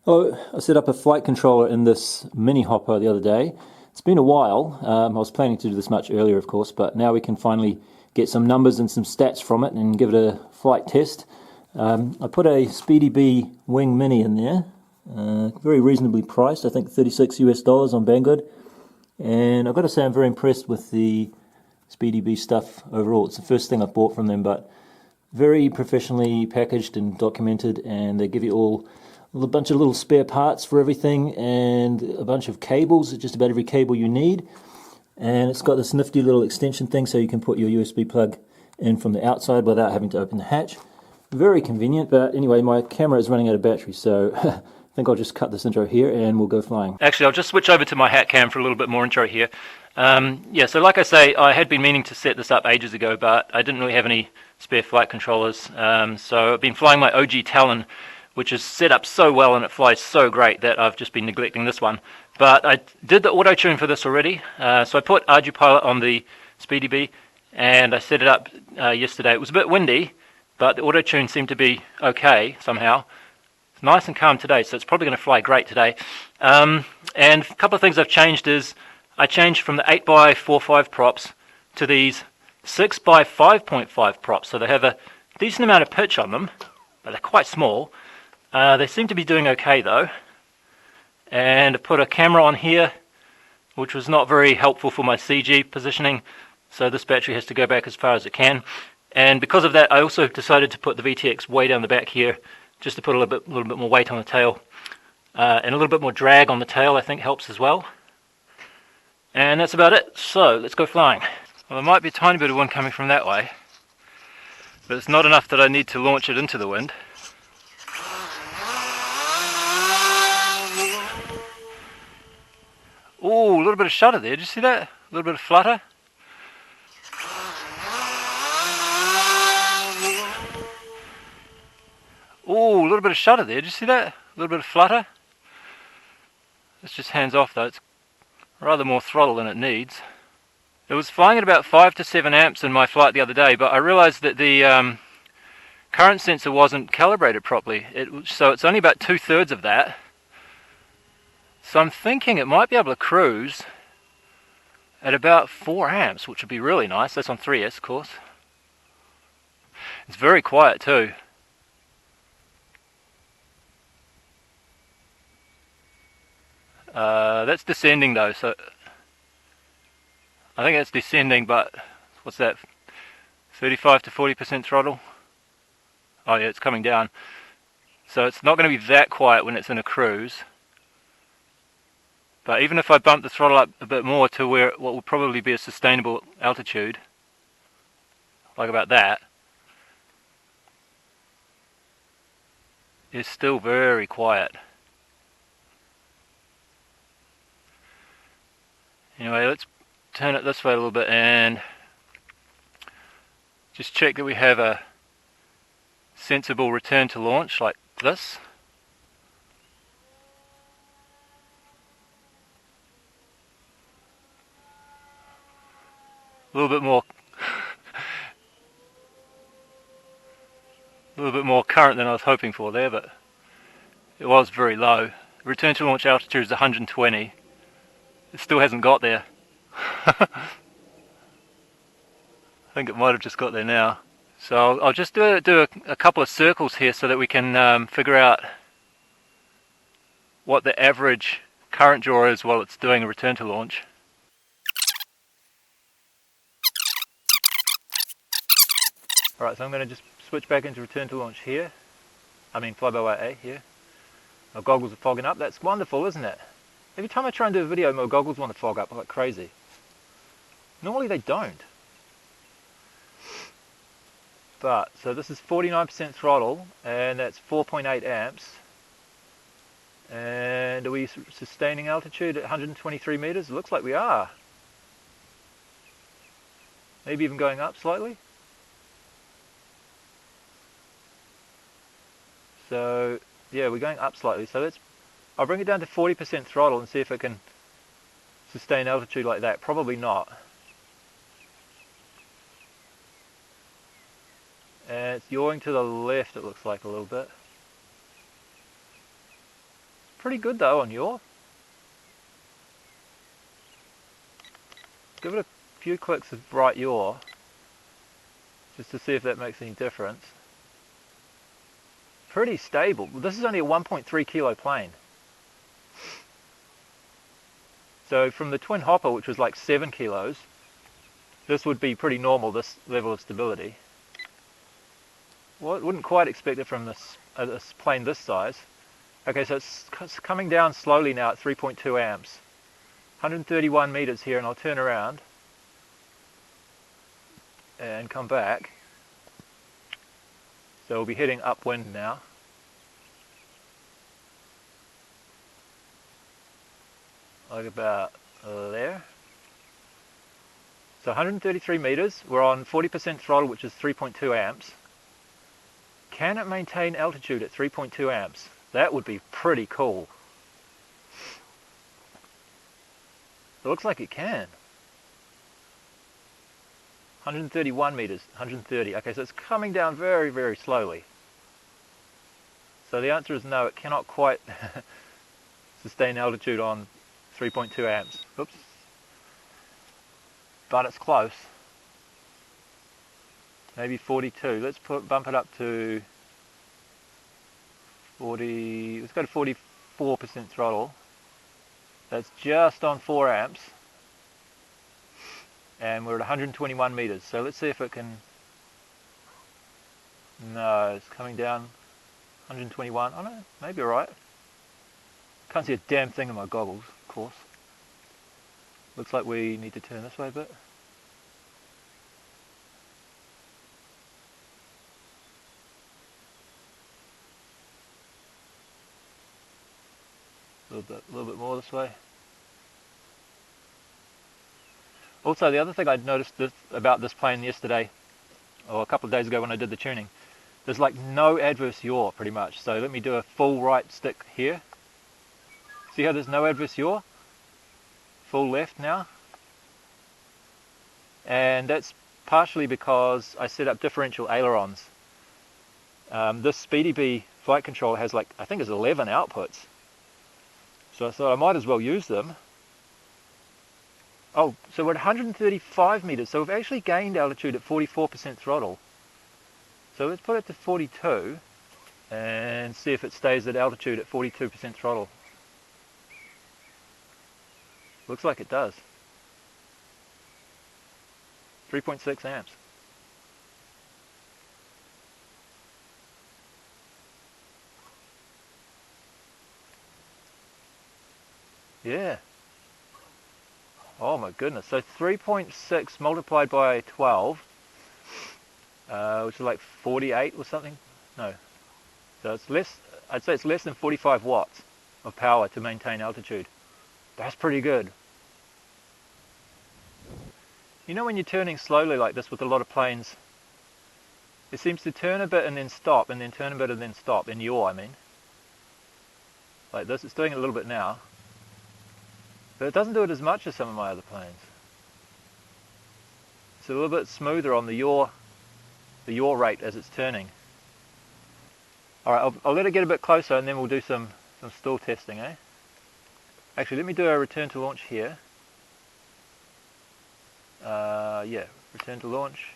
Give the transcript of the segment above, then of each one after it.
Oh, I set up a flight controller in this mini hopper the other day. It's been a while. I was planning to do this much earlier, of course, but now we can finally get some numbers and some stats from it and give it a flight test. I put a SpeedyBee Wing Mini in there, very reasonably priced, I think $36 US on Banggood. And I've got to say I'm very impressed with the SpeedyBee stuff overall. It's the first thing I've bought from them, but very professionally packaged and documented, and they give you all a bunch of little spare parts for everything and a bunch of cables, just about every cable you need. And it's got this nifty little extension thing so you can put your USB plug in from the outside without having to open the hatch. Very convenient, but anyway, my camera is running out of battery, so I think I'll just cut this intro here and we'll go flying. Actually, I'll just switch over to my hat cam for a little bit more intro here. Yeah, so like I say, I had been meaning to set this up ages ago, but I didn't really have any spare flight controllers. So I've been flying my OG Talon, which is set up so well and it flies so great that I've just been neglecting this one. But I did the auto tune for this already. So I put Ardupilot on the SpeedyBee and I set it up yesterday. It was a bit windy, but the auto tune seemed to be okay somehow. It's nice and calm today, so it's probably going to fly great today. And a couple of things I've changed is I changed from the 8x4.5 props to these 6x5.5 props. So they have a decent amount of pitch on them, but they're quite small. They seem to be doing okay though. And I put a camera on here, which was not very helpful for my CG positioning, so this battery has to go back as far as it can. And because of that, I also decided to put the VTX way down the back here, just to put a little bit more weight on the tail. And a little bit more drag on the tail I think helps as well. And that's about it, so let's go flying. Well, there might be a tiny bit of wind coming from that way, but it's not enough that I need to launch it into the wind. Ooh, a little bit of shudder there, did you see that? A little bit of flutter. Ooh, a little bit of shudder there, did you see that? A little bit of flutter. It's just hands off though, it's rather more throttle than it needs. It was flying at about 5 to 7 amps in my flight the other day, but I realized that the current sensor wasn't calibrated properly. So it's only about 2/3 of that. So I'm thinking it might be able to cruise at about 4 amps, which would be really nice. That's on 3S, of course. It's very quiet too. That's descending though, so I think that's descending, but what's that? 35 to 40% throttle? Oh yeah, it's coming down. So it's not going to be that quiet when it's in a cruise. But even if I bump the throttle up a bit more to where what will probably be a sustainable altitude, like about that, it's still very quiet. Anyway, let's turn it this way a little bit and just check that we have a sensible return to launch like this. A little bit more current than I was hoping for there, but it was very low. Return to launch altitude is 120. It still hasn't got there. I think it might have just got there now. So I'll just do a couple of circles here so that we can figure out what the average current draw is while it's doing a return to launch. Alright, so I'm going to just switch back into return to launch here. I mean flyby A here. My goggles are fogging up. That's wonderful, isn't it? Every time I try and do a video, my goggles want to fog up like crazy. Normally they don't. But, so this is 49% throttle, and that's 4.8 amps. And are we sustaining altitude at 123 meters? It looks like we are. Maybe even going up slightly. So, yeah, we're going up slightly. So I'll bring it down to 40% throttle and see if it can sustain altitude like that. Probably not. And it's yawing to the left, it looks like, a little bit. pretty good though on yaw. Give it a few clicks of bright yaw, just to see if that makes any difference. Pretty stable. This is only a 1.3 kilo plane. So from the twin hopper, which was like 7 kilos, this would be pretty normal, this level of stability. Well, I wouldn't quite expect it from this plane this size. Okay, so it's coming down slowly now at 3.2 amps. 131 meters here, and I'll turn around and come back. So we'll be heading upwind now. Like about there. So 133 meters, we're on 40% throttle, which is 3.2 amps. Can it maintain altitude at 3.2 amps? That would be pretty cool. It looks like it can. 131 meters, 130. Okay, so it's coming down very, very slowly. So the answer is no, it cannot quite sustain altitude on 3.2 amps. Oops. But it's close. Maybe 42. Let's bump it up to 40. Let's go to 44% throttle. That's just on 4 amps. And we're at 121 meters. So let's see if it can. No, it's coming down. 121. Oh no, maybe alright. Can't see a damn thing in my goggles, of course. Looks like we need to turn this way a bit. A little bit more this way. Also, the other thing I'd noticed about this plane yesterday, or a couple of days ago when I did the tuning, there's like no adverse yaw pretty much. So let me do a full right stick here. See how there's no adverse yaw? Full left now. And that's partially because I set up differential ailerons. This SpeedyBee flight controller has like, I think it's 11 outputs. So I thought I might as well use them. Oh, so we're at 135 meters. So we've actually gained altitude at 44% throttle. So let's put it to 42 and see if it stays at altitude at 42% throttle. Looks like it does. 3.6 amps. Yeah. Oh my goodness. So 3.6 multiplied by 12, which is like 48 or something. No. So it's less, I'd say it's less than 45 watts of power to maintain altitude. That's pretty good. You know when you're turning slowly like this with a lot of planes, it seems to turn a bit and then stop, and then turn a bit and then stop, in yaw I mean. Like this, it's doing it a little bit now. But it doesn't do it as much as some of my other planes. It's a little bit smoother on the yaw rate as it's turning. Alright, I'll let it get a bit closer and then we'll do some stall testing, eh? Actually, let me do a return to launch here. Yeah, return to launch.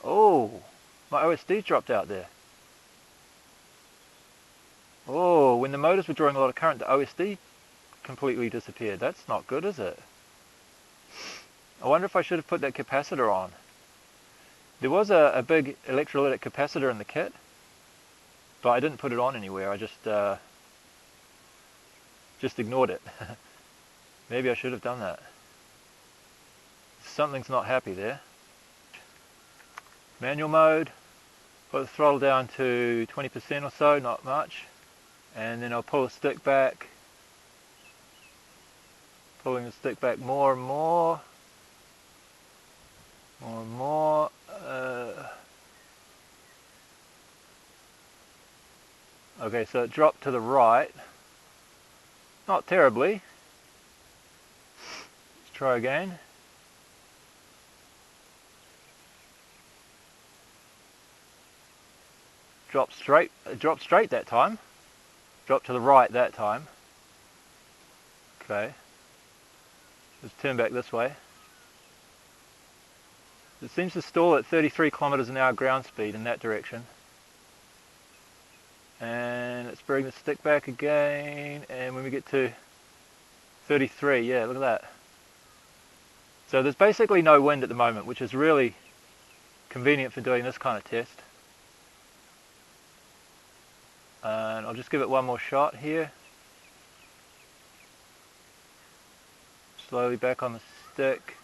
Oh, my OSD dropped out there. Oh, when the motors were drawing a lot of current, the OSD completely disappeared. That's not good, is it? I wonder if I should have put that capacitor on. There was a big electrolytic capacitor in the kit, but I didn't put it on anywhere. I just ignored it. Maybe I should have done that. Something's not happy there. Manual mode, put the throttle down to 20% or so, not much, and then I'll pull the stick back, pulling the stick back more and more, more and more. Okay, so it dropped to the right, not terribly. Let's try again. Dropped straight that time. Drop to the right that time. Okay. Let's turn back this way. It seems to stall at 33 kilometers an hour ground speed in that direction. And let's bring the stick back again, and when we get to 33, yeah, look at that. So there's basically no wind at the moment, which is really convenient for doing this kind of test. And I'll just give it one more shot here. Slowly back on the stick.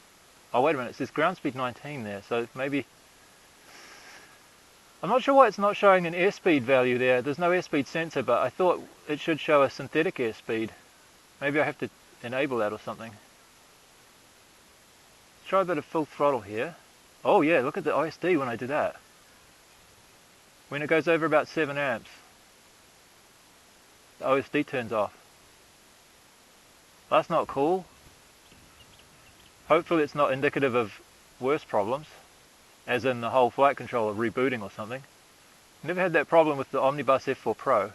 Oh, wait a minute, it says ground speed 19 there, so maybe... I'm not sure why it's not showing an airspeed value there. There's no airspeed sensor, but I thought it should show a synthetic airspeed. Maybe I have to enable that or something. Let's try a bit of full throttle here. Oh yeah, look at the ISD when I do that. When it goes over about 7 amps, the OSD turns off. That's not cool. Hopefully it's not indicative of worse problems, as in the whole flight controller rebooting or something. Never had that problem with the Omnibus F4 Pro,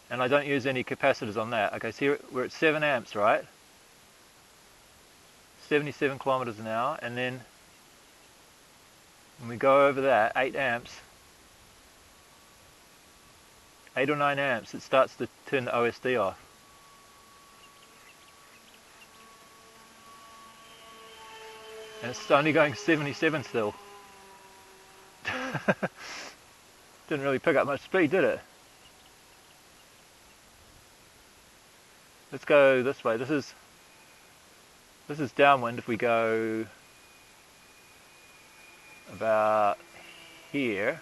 and I don't use any capacitors on that. Okay, so here we're at 7 amps, right? 77 kilometers an hour, and then when we go over that, 8 amps, 8 or 9 amps, it starts to turn the OSD off. And it's only going 77 still. Didn't really pick up much speed, did it? Let's go this way. This is downwind. If we go about here,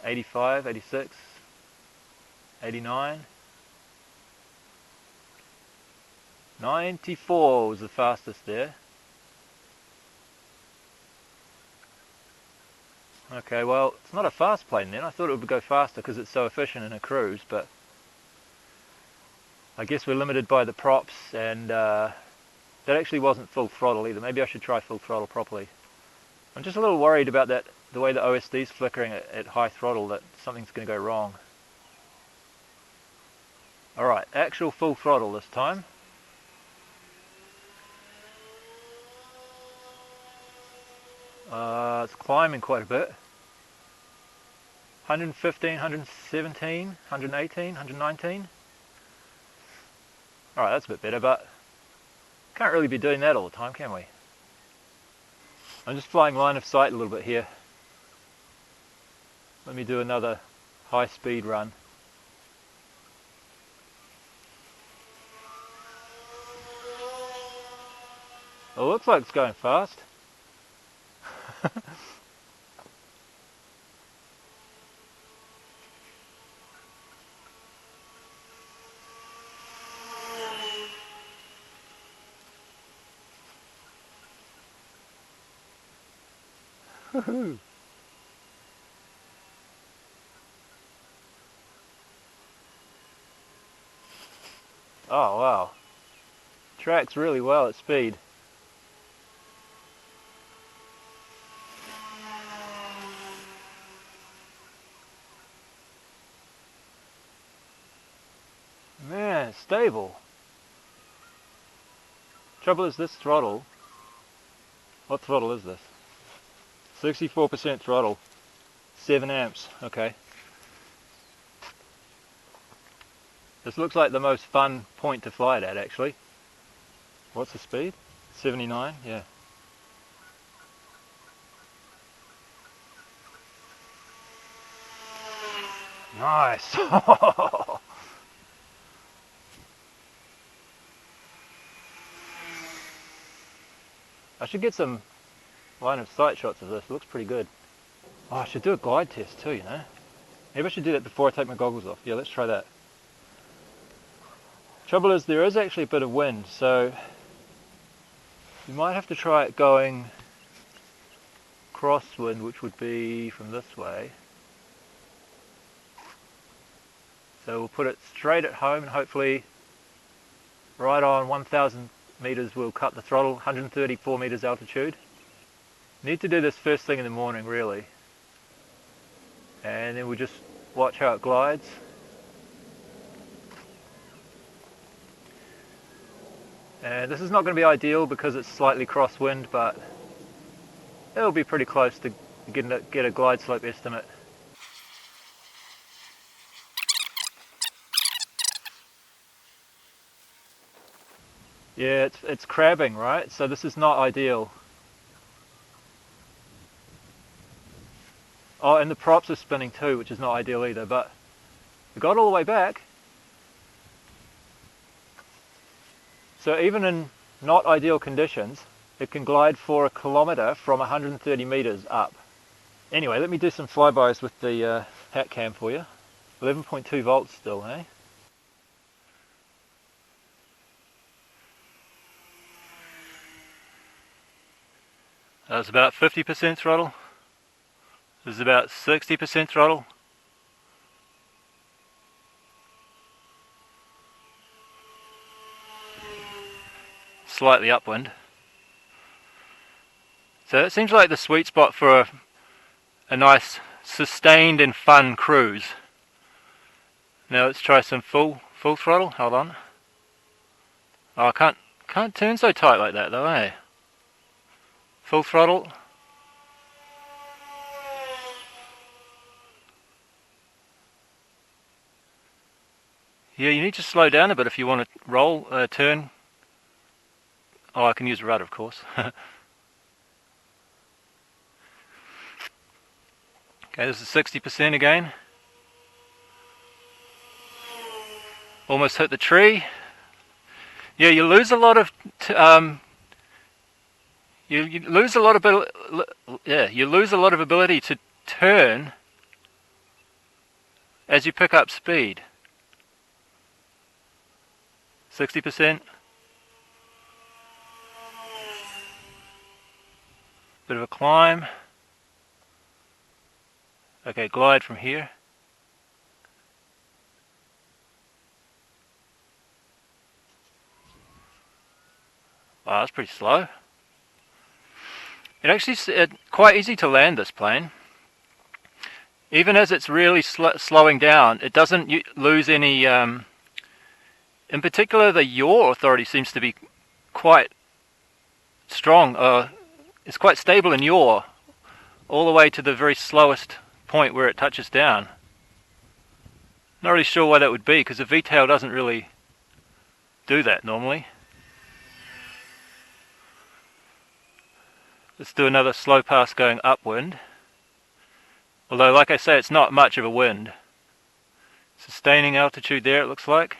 85, 86, 89, 94 was the fastest there. Okay, well, it's not a fast plane then. I thought it would go faster because it's so efficient in a cruise, but I guess we're limited by the props, and that actually wasn't full throttle either. Maybe I should try full throttle properly. I'm just a little worried about that, the way the OSD's flickering at high throttle, that something's going to go wrong. Alright, actual full throttle this time. It's climbing quite a bit. 115, 117, 118, 119. Alright, that's a bit better, but can't really be doing that all the time, can we? I'm just flying line of sight a little bit here. Let me do another high speed run. Well, it looks like it's going fast. Woohoo! Oh wow, tracks really well at speed. Man, it's stable. Trouble is this throttle. What throttle is this? 64% throttle. 7 amps, okay. This looks like the most fun point to fly it at, actually. What's the speed? 79, yeah. Nice! I should get some line of sight shots of this. It looks pretty good. Oh, I should do a glide test too, you know. Maybe I should do that before I take my goggles off. Yeah, let's try that. Trouble is, there is actually a bit of wind, so you might have to try it going crosswind, which would be from this way. So we'll put it straight at home, and hopefully right on 1,000 meters we'll cut the throttle, 134 meters altitude. Need to do this first thing in the morning, really. and then we'll just watch how it glides. And this is not going to be ideal because it's slightly crosswind, but it'll be pretty close to get a glide slope estimate. Yeah, it's crabbing, right? So this is not ideal. Oh, and the props are spinning too, which is not ideal either, but we got all the way back. So even in not ideal conditions, it can glide for 1 kilometre from 130 metres up. Anyway, let me do some flybys with the hat cam for you. 11.2 volts still, eh? That's about 50% throttle. This is about 60% throttle. Slightly upwind. So it seems like the sweet spot for a nice sustained and fun cruise. Now let's try some full throttle. Hold on. Oh, I can't turn so tight like that though, eh? Full throttle. Yeah, you need to slow down a bit if you want to roll, turn. Oh, I can use a rudder, of course. Okay, this is 60% again. Almost hit the tree. Yeah, you lose a lot of you lose a lot of you lose a lot of ability to turn as you pick up speed. 60%. Bit of a climb. Okay, glide from here. Wow, that's pretty slow. It actually it's quite easy to land this plane. Even as it's really slowing down, it doesn't lose any. In particular, the yaw authority seems to be quite strong. It's quite stable in yaw, all the way to the very slowest point where it touches down. Not really sure why that would be, because the V-tail doesn't really do that normally. Let's do another slow pass going upwind. Although, like I say, it's not much of a wind. Sustaining altitude there, it looks like.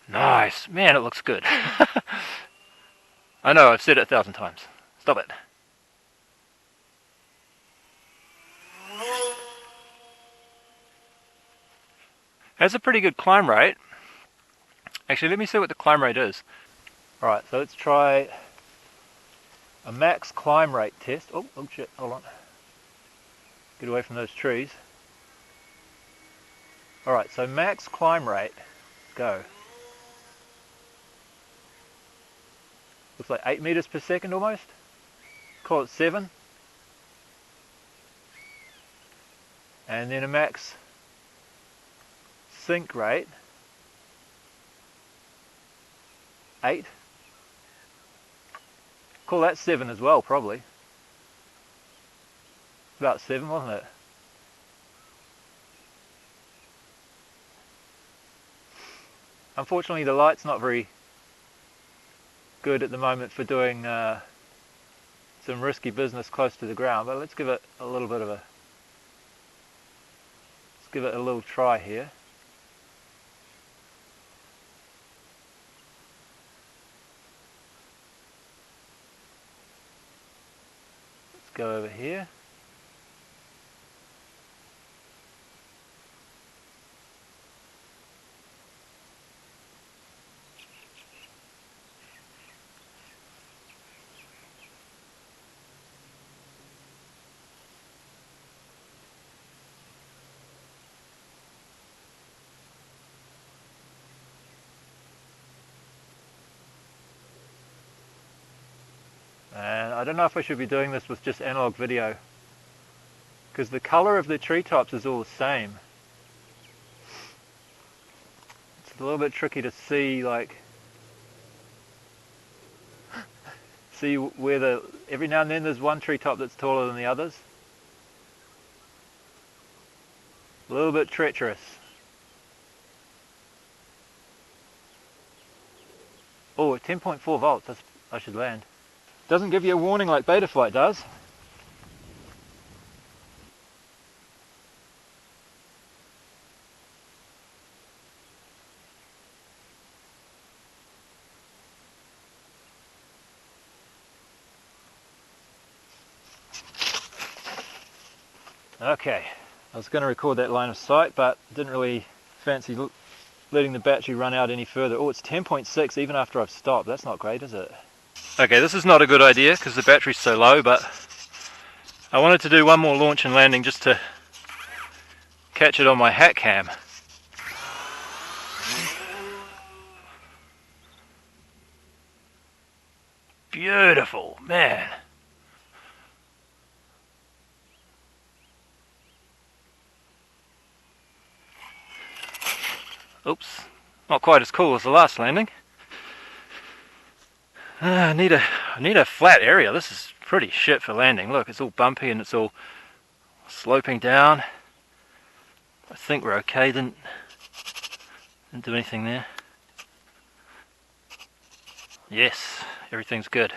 Nice. Man, it looks good. I know, I've said it 1,000 times. Stop it. Has a pretty good climb rate. Actually, let me see what the climb rate is. Alright, so let's try a max climb rate test. Oh shit, hold on. Get away from those trees. Alright, so max climb rate. Go. Looks like 8 meters per second almost. Call it 7. And then a max sink rate. 8. Call that 7 as well, probably. About 7, wasn't it? Unfortunately, the light's not very good at the moment for doing some risky business close to the ground, but let's give it a little bit of a little try here. Let's go over here. don't know if I should be doing this with just analog video, because the color of the treetops is all the same. It's a little bit tricky to see, like, see where every now and then there's one treetop that's taller than the others. A little bit treacherous. Oh, 10.4 volts, I should land. Doesn't give you a warning like Betaflight does. Okay, I was going to record that line of sight, but didn't really fancy letting the battery run out any further. Oh, it's 10.6 even after I've stopped. That's not great, is it? Okay, this is not a good idea because the battery's so low, but I wanted to do one more launch and landing just to catch it on my hat cam. Beautiful, man. Oops, not quite as cool as the last landing. I need a flat area. This is pretty shit for landing. Look, it's all bumpy and it's all sloping down. I think we're okay. Didn't do anything there. Yes, everything's good.